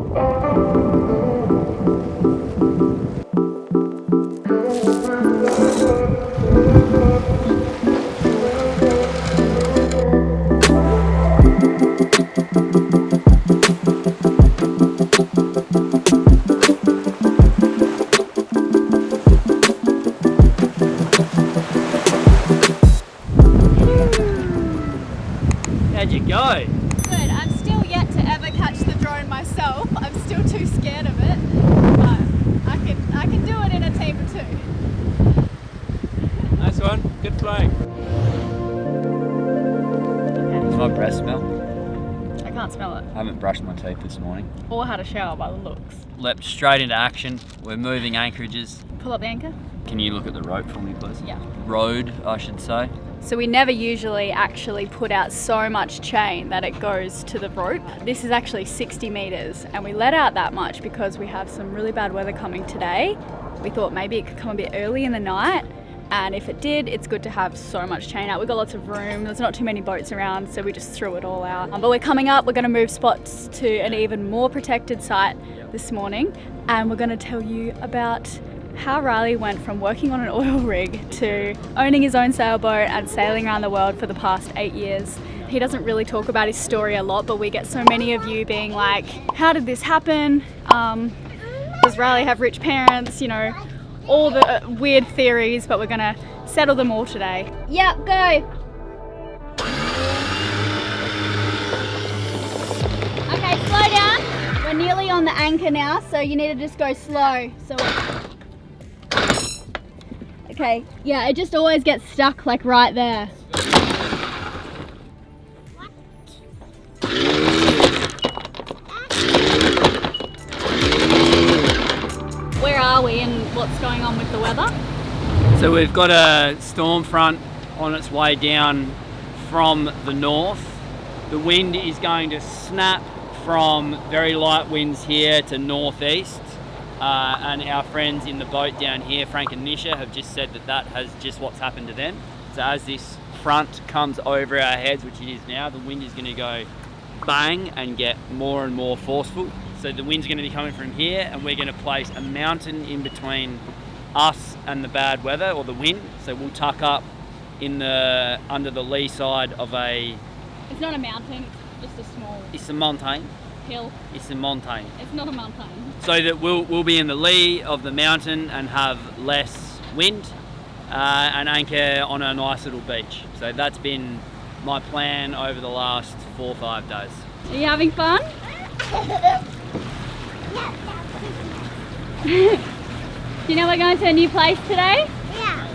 How'd you go? Good. I'm still yet to ever catch the drone myself. I'm still too scared of it, but I can do it in a team of two. Nice one. Good flying. Does my breath smell? I can't smell it. I haven't brushed my teeth this morning. Or had a shower by the looks. Leapt straight into action. We're moving anchorages. Pull up the anchor. Can you look at the rope for me, please? Yeah. Road, I should say. So we never usually actually put out so much chain that it goes to the rope. This is actually 60 meters and we let out that much because we have some really bad weather coming today. We thought maybe it could come a bit early in the night, and if it did, it's good to have so much chain out. We've got lots of room, there's not too many boats around, so we just threw it all out. But we're coming up, we're gonna move spots to an even more protected site this morning, and we're gonna tell you about how Riley went from working on an oil rig to owning his own sailboat and sailing around the world for the past 8 years. He doesn't really talk about his story a lot, but we get so many of you being like, how did this happen? Does Riley have rich parents? You know, all the weird theories, but we're gonna settle them all today. Yep, go. Okay, slow down. We're nearly on the anchor now, so you need to just go slow. Okay, yeah, it just always gets stuck like right there. Where are we and what's going on with the weather? So we've got a storm front on its way down from the north. The wind is going to snap from very light winds here to northeast. And our friends in the boat down here, Frank and Nisha, have just said that has just what's happened to them. So as this front comes over our heads, which it is now, the wind is going to go bang and get more and more forceful. So the wind's going to be coming from here, and we're going to place a mountain in between us and the bad weather or the wind. So we'll tuck up in under the lee side of a... It's not a mountain, it's just a small... It's a mountain. Hill. It's a mountain. It's not a mountain. So that we'll be in the lee of the mountain and have less wind and anchor on a nice little beach. So that's been my plan over the last 4 or 5 days. Are you having fun? You know we're going to a new place today? Yeah,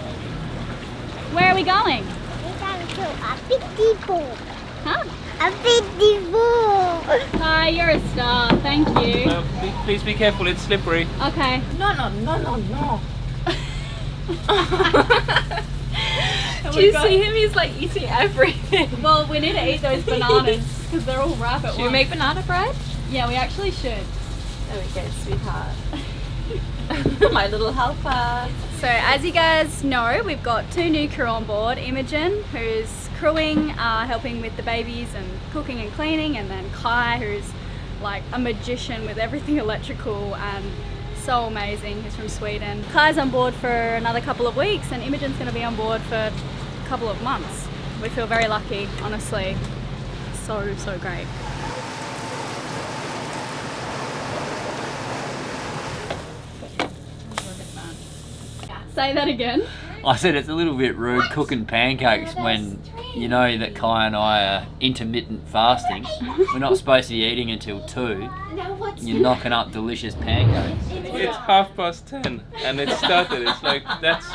Where are we going? we're going to a big depot. Huh? A big depot. Hi, you're a star, thank you. Please be careful, it's slippery. Okay. No. Do you see him? He's like eating everything. Well, we need to eat those bananas because they're all ripe at once. Should we make banana bread? Yeah, we actually should. There we go, sweetheart. My little helper. So as you guys know, we've got 2 new crew on board. Imogen, who's crewing, helping with the babies and cooking and cleaning, and then Kai, who's like a magician with everything electrical and so amazing. He's from Sweden. Kai's on board for another couple of weeks, and Imogen's going to be on board for a couple of months. We feel very lucky, honestly. So great. Say that again. I said it's a little bit rude cooking pancakes when you know that Kai and I are intermittent fasting. We're not supposed to be eating until 2. You're knocking up delicious pancakes. It's 10:30 and it started. It's like, that's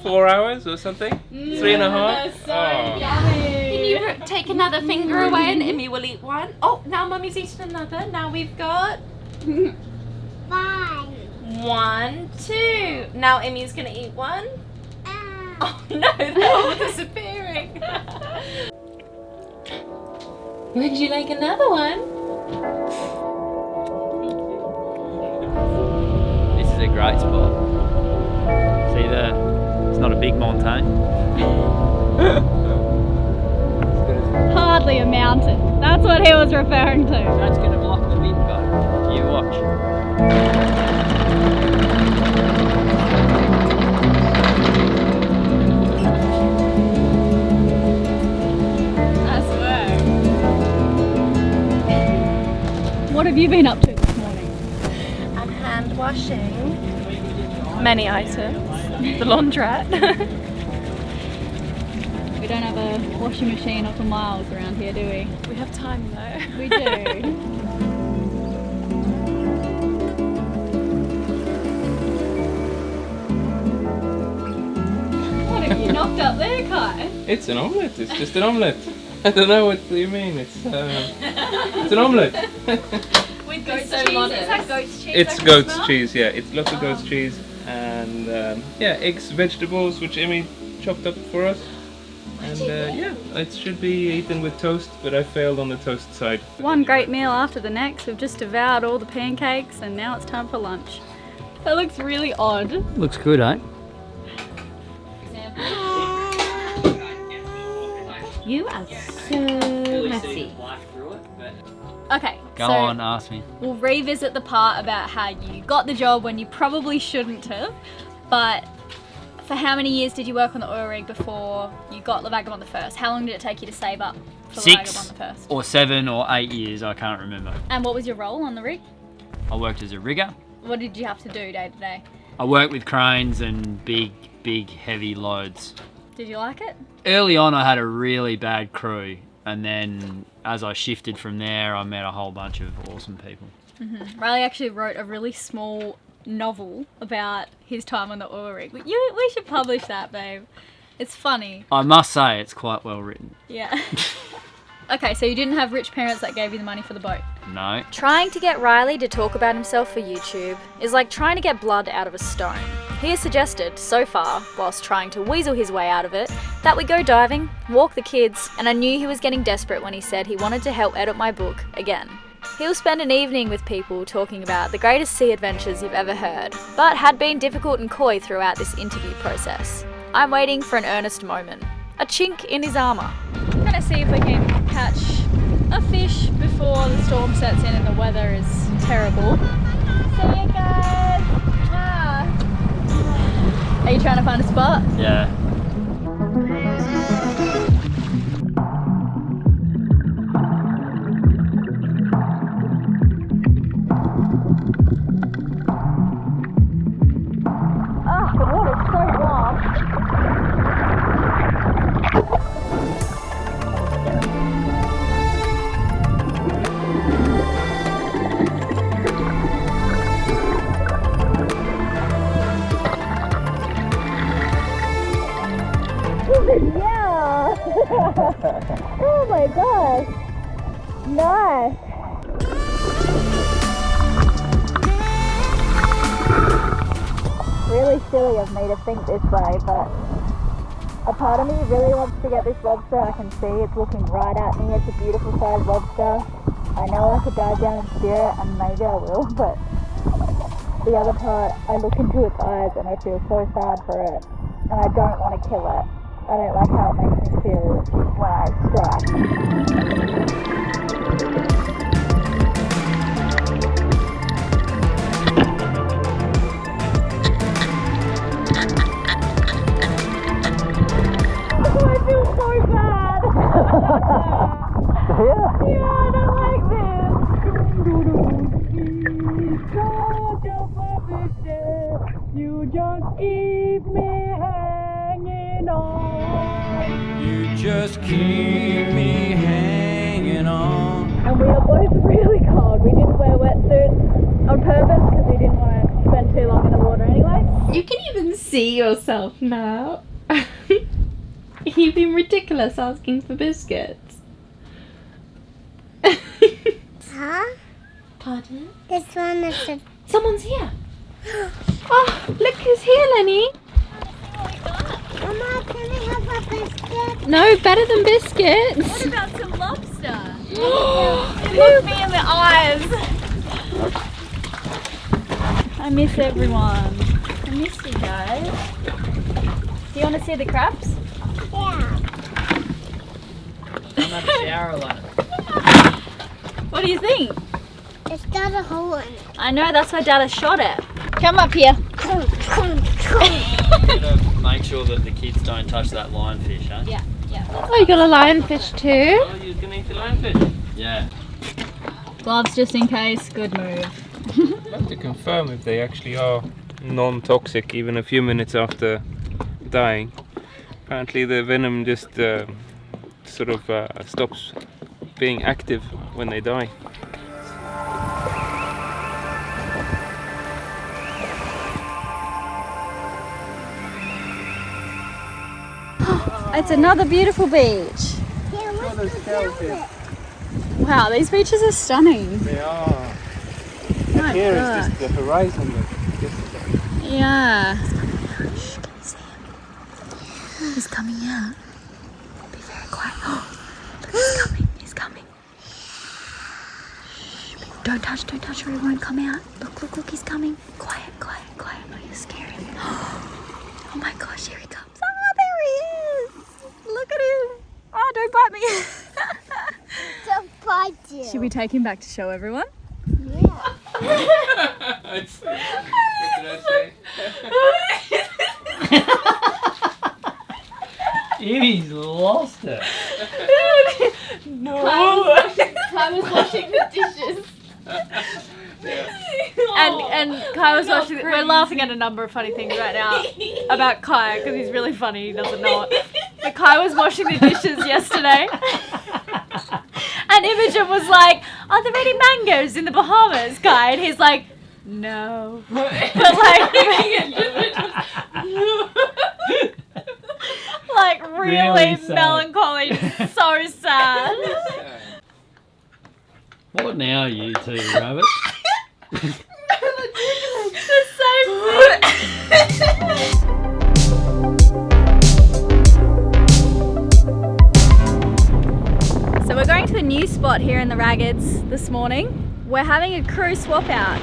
4 hours or something? 3.5? Oh. Can you take another finger away and Emmy will eat one? Oh, now Mummy's eating another. Now we've got 5. 1, 2. Now Emmy's gonna eat one. Oh no, they're all disappearing. Would you like another one? This is a great spot. See it's not a big mountain. Hardly a mountain. That's what he was referring to. That's going to block the wind, though. You watch. What have you been up to this morning? I'm hand washing many items. The laundrette. We don't have a washing machine or for miles around here, do we? We have time though. We do. What have you knocked up there, Kai? It's an omelette. It's just an omelette. I don't know what you mean. It's an omelette. With goat's goat's cheese. cheese. Is that goat's cheese? It's goat's cheese. Yeah, it's lots of goat's cheese and yeah, eggs, vegetables, which Emmy chopped up for us. And yeah, it should be eaten with toast, but I failed on the toast side. One great meal after the next. We've just devoured all the pancakes and now it's time for lunch. That looks really odd. Looks good, eh? You are so messy. Okay, Go so on, ask me. we'll revisit the part about how you got the job when you probably shouldn't have. But for how many years did you work on the oil rig before you got the Vagabond the first? How long did it take you to save up for the 6 Vagabond the first? or 7 or 8 years, I can't remember. And what was your role on the rig? I worked as a rigger. What did you have to do day to day? I worked with cranes and big, heavy loads. Did you like it? Early on, I had a really bad crew, and then as I shifted from there, I met a whole bunch of awesome people. Riley actually wrote a really small novel about his time on the oil rig. We should publish that, babe. It's funny. I must say, it's quite well written. Yeah. Okay, so you didn't have rich parents that gave you the money for the boat? No. Trying to get Riley to talk about himself for YouTube is like trying to get blood out of a stone. He has suggested, so far, whilst trying to weasel his way out of it, that we go diving, walk the kids, and I knew he was getting desperate when he said he wanted to help edit my book again. He'll spend an evening with people talking about the greatest sea adventures you've ever heard, but had been difficult and coy throughout this interview process. I'm waiting for an earnest moment. A chink in his armour. I'm gonna see if we can catch a fish before the storm sets in and the weather is terrible. See you guys! Ah. Are you trying to find a spot? Yeah. Ah, the water's so warm. Yeah! Oh my gosh! Nice! Really silly of me to think this way, but a part of me really wants to get this lobster. I can see it's looking right at me. It's a beautiful sized lobster. I know I could dive down and steer it, and maybe I will, but the other part, I look into its eyes and I feel so sad for it, and I don't want to kill it. I don't like how it makes me feel when I strike. Oh, I feel so bad! Yeah, I don't like this! You just keep me hanging on. You just keep me hanging on. And we are both really cold. We didn't wear wetsuits on purpose because we didn't want to spend too long in the water anyway. You can even see yourself now. You've been ridiculous asking for biscuits. Huh? Pardon? This one is a... Someone's here. Oh, look who's here, Lenny. Mama, can I have a biscuit? No, better than biscuits. What about some lobster? Look me in the eyes. I miss everyone. I miss you guys. Do you want to see the crabs? Yeah. I'm at the shower alone. What do you think? It's got a hole in it. I know, that's why Dada shot it. Come up here. Make sure that the kids don't touch that lionfish, huh? Yeah. Oh, you got a lionfish too? Oh, you're gonna eat the lionfish? Yeah. Gloves just in case, good move. I'd like to confirm if they actually are non-toxic even a few minutes after dying. Apparently the venom just sort of stops being active when they die. It's another beautiful beach. Yeah, what's the velvet? Wow, these beaches are stunning. They are. My Here is God. just the horizon. Yeah. He's coming out. Be very quiet. Oh, look, he's coming. He's coming. Shh. Don't touch or he won't come out. Look, he's coming. Quiet. Oh, you're scaring him. Oh my gosh, here he comes. Oh, there he is. Look at him. Oh, don't bite me. Don't bite you. Should we take him back to show everyone? Yeah. What did I say? He's lost it. No. Kai was washing the dishes. And Kai was watching. We're laughing at a number of funny things right now about Kai because he's really funny. He doesn't know it. But Kai was washing the dishes yesterday, and Imogen was like, "Are there any mangoes in the Bahamas, Kai?" And he's like, "No." But like really sad. melancholy, so sad. What now, you two rabbits? The same So we're going to a new spot here in the Raggeds this morning. We're having a crew swap out.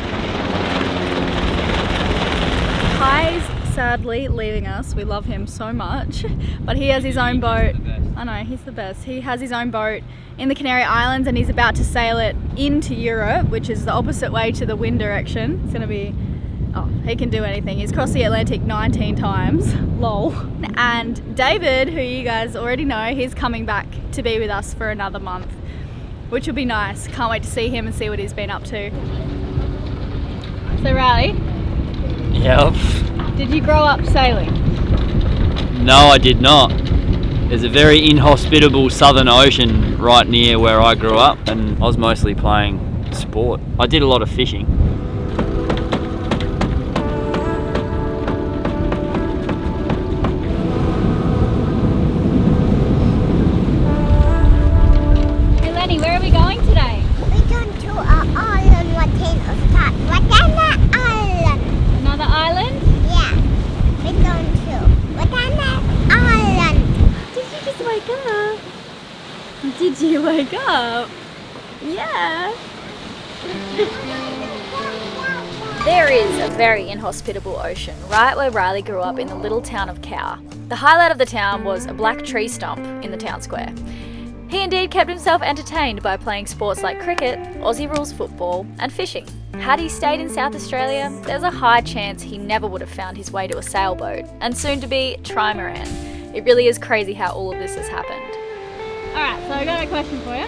Kai's sadly leaving us. We love him so much, but he has his own boat. I know, he's the best. He has his own boat in the Canary Islands and he's about to sail it into Europe, which is the opposite way to the wind direction. It's gonna be, oh, he can do anything. He's crossed the Atlantic 19 times, lol. And David, who you guys already know, he's coming back to be with us for another month, which will be nice. Can't wait to see him and see what he's been up to. So Riley, Yep. did you grow up sailing? No, I did not. There's a very inhospitable southern ocean right near where I grew up, and I was mostly playing sport. I did a lot of fishing. Hey Lenny, where are we going today? We're going to an island, Untitled Chapter. Another island. Another island? Yeah. We're going to another island. Did you just wake up? Did you wake up? Yeah. There is a very inhospitable ocean right where Riley grew up in the little town of Cow. The highlight of the town was a black tree stump in the town square. He indeed kept himself entertained by playing sports like cricket, Aussie rules football, and fishing. Had he stayed in South Australia, there's a high chance he never would have found his way to a sailboat, and soon to be trimaran. It really is crazy how all of this has happened. Alright, so I got a question for you.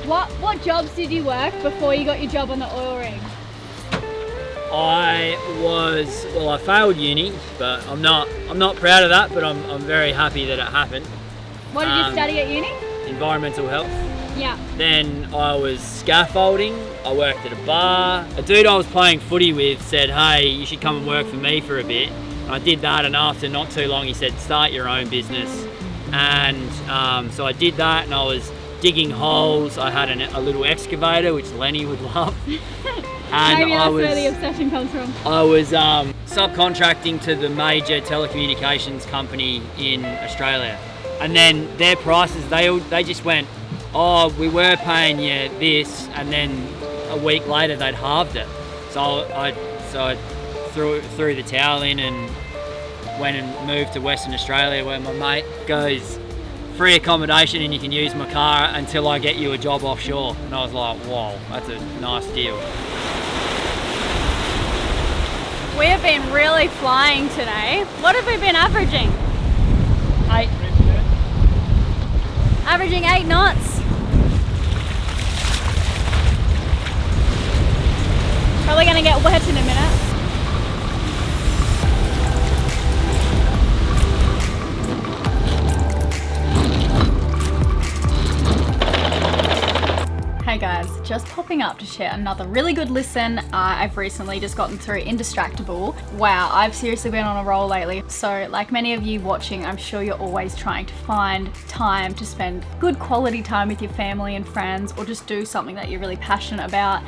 What jobs did you work before you got your job on the oil rig? I failed uni, but I'm not proud of that, but I'm very happy that it happened. What did you study at uni? Environmental health. Yeah. Then I was scaffolding, I worked at a bar. A dude I was playing footy with said, hey, you should come and work for me for a bit. And I did that, and after not too long he said, start your own business. And so I did that, and I was digging holes. I had a little excavator, which Lenny would love. And Maybe that's where the obsession comes from. I was subcontracting to the major telecommunications company in Australia. And then their prices, they just went, oh, we were paying you this, and then a week later they'd halved it. So I threw the towel in and went and moved to Western Australia, where my mate goes, free accommodation and you can use my car until I get you a job offshore. And I was like, whoa, that's a nice deal. We have been really flying today. What have we been averaging? 8. Averaging 8 knots. gonna get wet in a minute. Hey guys, just popping up to share another really good listen. I've recently just gotten through Indistractable. Wow, I've seriously been on a roll lately. So like many of you watching, I'm sure you're always trying to find time to spend good quality time with your family and friends, or just do something that you're really passionate about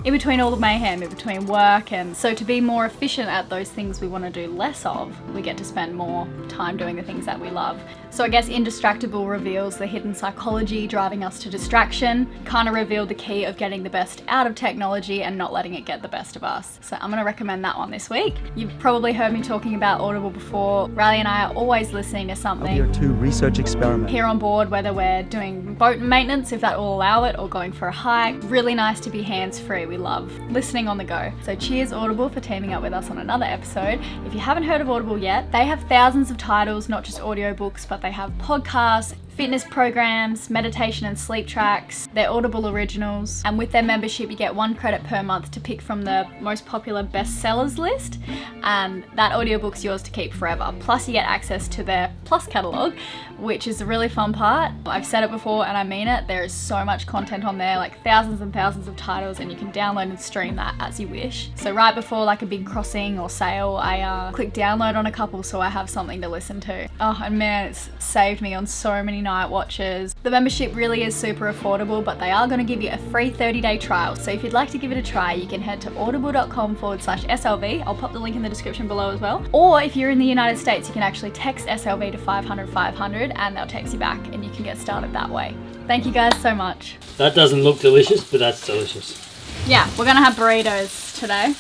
in between all the mayhem, in between work. And so to be more efficient at those things we want to do less of, we get to spend more time doing the things that we love. So I guess Indistractable reveals the hidden psychology driving us to distraction, kind of revealed the key of getting the best out of technology and not letting it get the best of us. So I'm going to recommend that one this week. You've probably heard me talking about Audible before. Riley and I are always listening to something Your two research experiments. here on board, whether we're doing boat maintenance, if that will allow it, or going for a hike. Really nice to be hands-free. We love listening on the go. So cheers Audible for teaming up with us on another episode. If you haven't heard of Audible yet, they have thousands of titles, not just audiobooks, but they have podcasts, fitness programs, meditation and sleep tracks. They're Audible originals, and with their membership you get 1 credit per month to pick from the most popular bestsellers list, and that audiobook's yours to keep forever. Plus you get access to their Plus catalogue, which is a really fun part. I've said it before and I mean it, there is so much content on there, like thousands and thousands of titles, and you can download and stream that as you wish. So right before like a big crossing or sail, I click download on a couple so I have something to listen to. Oh, and man, it's saved me on so many night watches. The membership really is super affordable, but they are going to give you a free 30-day trial. So if you'd like to give it a try, you can head to audible.com/SLV. I'll pop the link in the description below as well. Or if you're in the United States, you can actually text SLV to 500 500 and they'll text you back and you can get started that way. Thank you guys so much. That doesn't look delicious, but that's delicious. Yeah, we're going to have burritos today.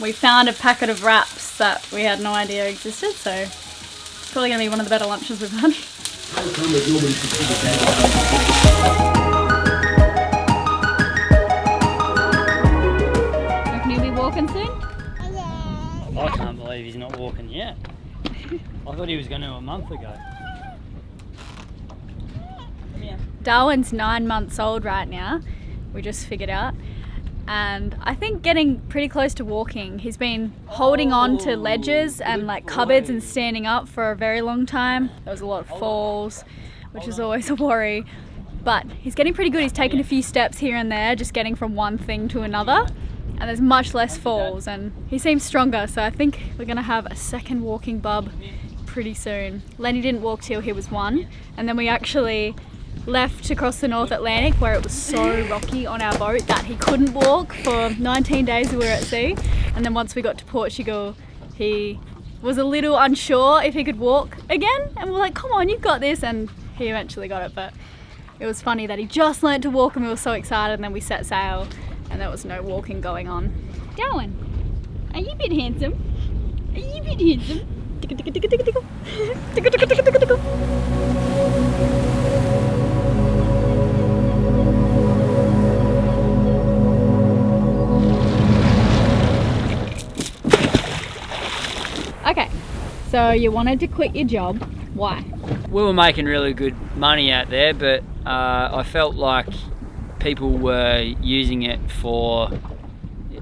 We found a packet of wraps that we had no idea existed, so it's probably going to be one of the better lunches we've had. Reckon he'll be walking soon? I can't believe he's not walking yet. I thought he was going to a month ago. Darwin's 9 months old right now, we just figured out. And I think getting pretty close to walking. He's been holding on to ledges and like cupboards and standing up for a very long time. There was a lot of falls, which is always a worry. But he's getting pretty good. He's taken a few steps here and there, just getting from one thing to another. And there's much less falls, and he seems stronger. So I think we're gonna have a second walking bub pretty soon. Lenny didn't walk till he was 1, and then we actually left to cross the North Atlantic where it was so rocky on our boat that he couldn't walk for 19 days we were at sea. And then once we got to Portugal, he was a little unsure if he could walk again, and we're like, come on, you've got this, and he eventually got it. But it was funny that he just learned to walk and we were so excited, and then we set sail and there was no walking going on. Darwin, are you a bit handsome? Are you a bit handsome? Tickle, tickle, tickle, tickle, tickle. Tickle, tickle, tickle, tickle, tickle. Okay, so you wanted to quit your job. Why? We were making really good money out there, but I felt like people were using it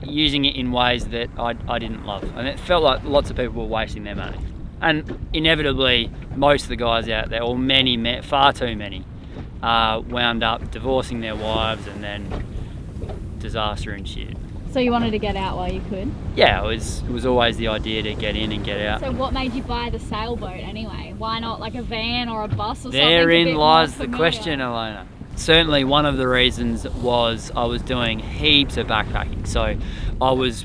in ways that I didn't love, and it felt like lots of people were wasting their money. And inevitably, most of the guys out there, or far too many, wound up divorcing their wives, and then disaster ensued. So you wanted to get out while you could? Yeah, it was always the idea to get in and get out. So what made you buy the sailboat anyway? Why not like a van or a bus or something? Therein lies the question, Elena. Certainly one of the reasons was I was doing heaps of backpacking. So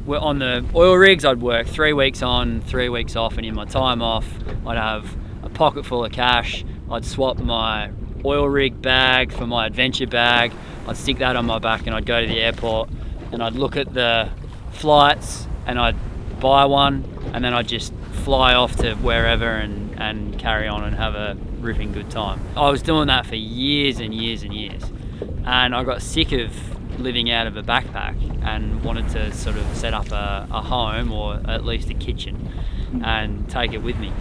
we're on the oil rigs, I'd work 3 weeks on, 3 weeks off, and in my time off, I'd have a pocket full of cash. I'd swap my oil rig bag for my adventure bag. I'd stick that on my back and I'd go to the airport and I'd look at the flights and I'd buy one, and then I'd just fly off to wherever and carry on and have a ripping good time. I was doing that for years and years and years, and I got sick of living out of a backpack and wanted to sort of set up a home, or at least a kitchen, and take it with me.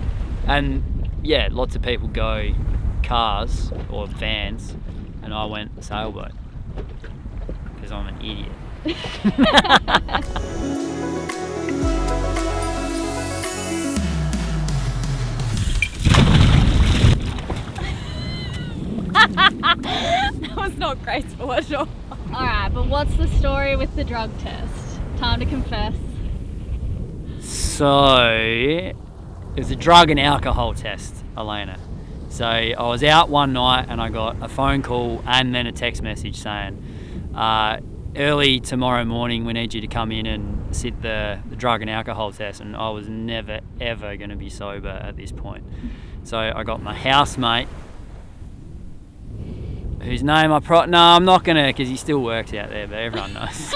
And yeah, lots of people go cars or vans, and I went sailboat because I'm an idiot. was not graceful at all. Alright, but what's the story with the drug test? Time to confess. So, it was a drug and alcohol test, Elena. So I was out one night and I got a phone call and then a text message saying, early tomorrow morning we need you to come in and sit the drug and alcohol test. And I was never ever going to be sober at this point. So I got my housemate, whose name I'm not going to, because he still works out there, but everyone knows.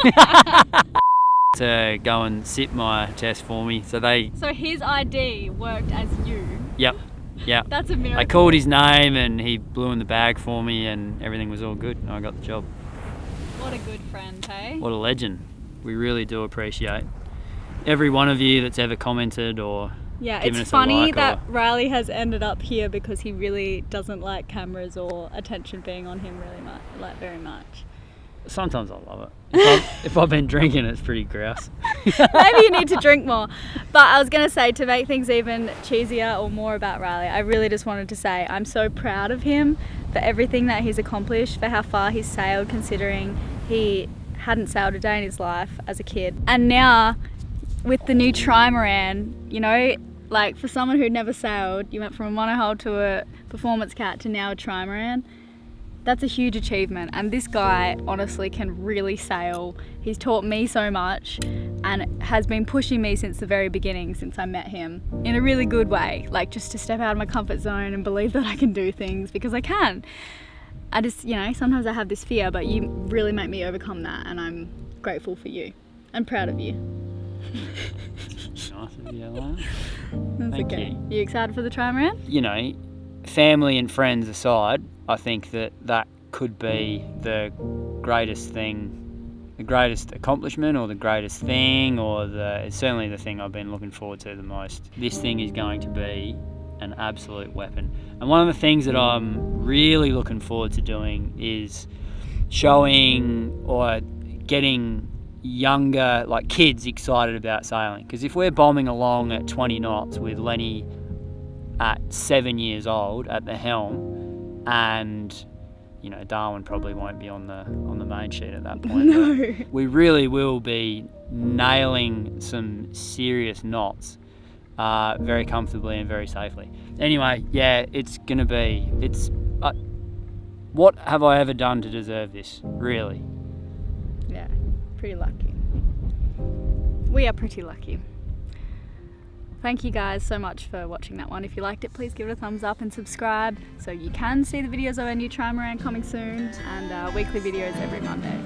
To go and sit my test for me. So his ID worked as you. Yep. That's a miracle. I called his name and he blew in the bag for me and everything was all good and I got the job. What a good friend, hey? What a legend. We really do appreciate every one of you that's ever commented or given us it's funny a like that Riley has ended up here because he really doesn't like cameras or attention being on him very much. Sometimes I love it. If I've been drinking, it's pretty grouse. Maybe you need to drink more. But I was going to say, to make things even cheesier or more about Riley, I really just wanted to say I'm so proud of him for everything that he's accomplished, for how far he's sailed, considering he hadn't sailed a day in his life as a kid. And now, with the new trimaran, you know, like for someone who'd never sailed, you went from a monohull to a performance cat to now a trimaran. That's a huge achievement, and this guy honestly can really sail. He's taught me so much and has been pushing me since the very beginning, since I met him, in a really good way, like just to step out of my comfort zone and believe that I can do things, because I can. I just, you know, sometimes I have this fear, but you really make me overcome that, and I'm grateful for you and proud of you. Nice of you, Alana. That's Thank okay. you. You excited for the trimaran? You know, family and friends aside, I think that could be the greatest thing, the greatest accomplishment or the greatest thing, or it's certainly the thing I've been looking forward to the most. This thing is going to be an absolute weapon. And one of the things that I'm really looking forward to doing is showing or getting younger, like kids, excited about sailing. Because if we're bombing along at 20 knots with Lenny at 7 years old at the helm, and you know Darwin probably won't be on the main sheet at that point. No. We really will be nailing some serious knots very comfortably and very safely. Anyway, yeah, what have I ever done to deserve this, really? Yeah, pretty lucky. We are pretty lucky. Thank you guys so much for watching that one. If you liked it, please give it a thumbs up and subscribe so you can see the videos of our new trimaran coming soon, and weekly videos every Monday.